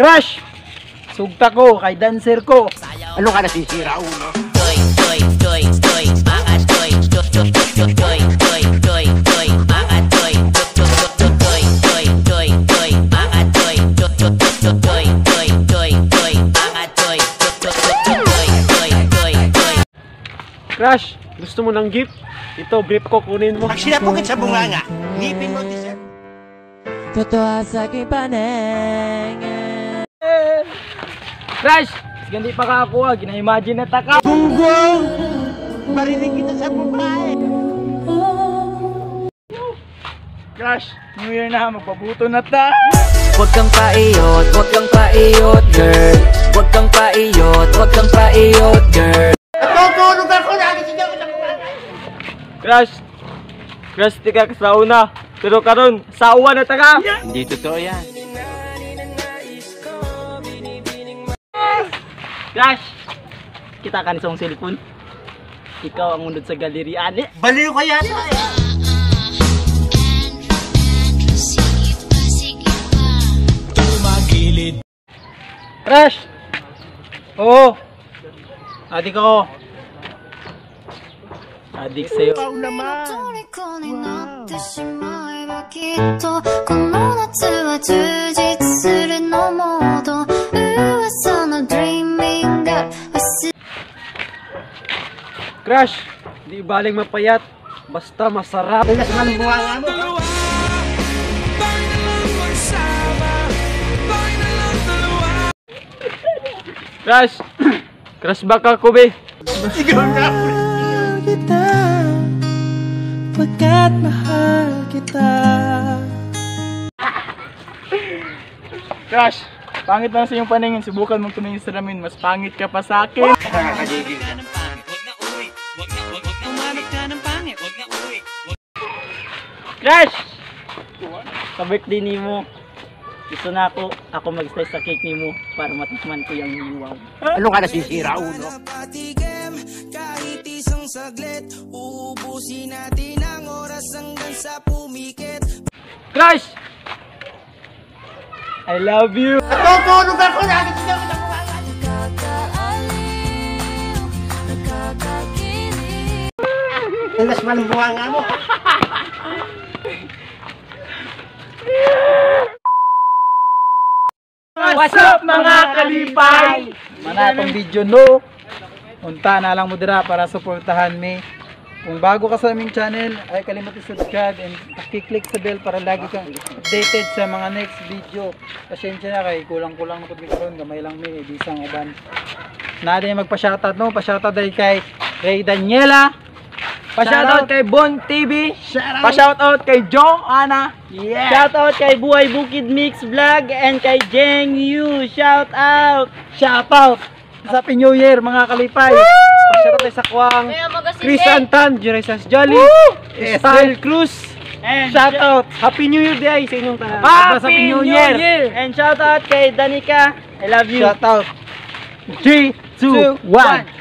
Crush! Sugta ko kay dancer ko. Ano ka nasisira, ulo? Crush, gusto mo ng gift? Ito, brief ko, kunin mo. Pag sinapugit sa bunganga, ngipin mo tisip. Totoo sa aking panengan. Crush! Hindi pa kakakuha, gina-imagine na taka. Bunggong! Marinig kita sa buhay. Crush, New Year na, magpabuto na ta. Huwag kang paiyot, girl. Huwag kang paiyot, girl. Tutulog ako, nakisigaw ko sa buhay. Crush, di ka kasauna. Pero karon, sawa na taka. Hindi totoo yan. Crush, kita kan isang cellphone. Ikaw ang unod sa galeri, ani. Baliw ka yata eh. Crush! Oo. Adik ako. Adik sa'yo. Ikaw naman. Crush! Di baling mapayat. Basta masarap. Ilas nga ng buwanga mo. Crush! Crush baka ko, be. Sigaw na. Kita, pagkat mahal kita. Crush! Pangit lang sa iyong paningin. Subukan mong tumingin sa salamin. Mas pangit ka pa sa akin. Nakakagigil. Crush! Sa birthday ni mo, gusto na ako mag-stay sa cake ni mo para matikman ko yung iwaw. Ano ka nasisira, ulo? Kahit isang saglit, uubusin natin ang oras hanggang sa pumikit. Crush! I love you! Tutulog ako, nakisigaw ko sa buhay. Ilas nga ng buwanga mo. What's up mga kalipay? Manatong video no. Unta na lang mo dira para suportahan mi. Kung bago ka sa aming channel, ay kalimutan subscribe and i-click sa bell para lagi kang updated sa mga next video. Pasensya na kay kulang-kulang na pud karon, gamay lang mi bisang uban. Na din magpa-shoutout no, pa-shoutout dahil kay Ray Daniela. Pa-shoutout kay Bon TV. Pa-shoutout kay Joanna. Yeah. Shoutout kay Buhay Bukid Mix Vlog and kay Jeng Yu. Shoutout. Shoutout. Happy New Year mga kalipay. Pa-shoutout tayo sa Kwang, Chris Antan, Jeresas Jolly, Style Cruz. Shoutout. Happy New Year day sa inyong tanan. Happy New Year. And shoutout kay Danica. I love you. Shoutout. 3, 2, 1.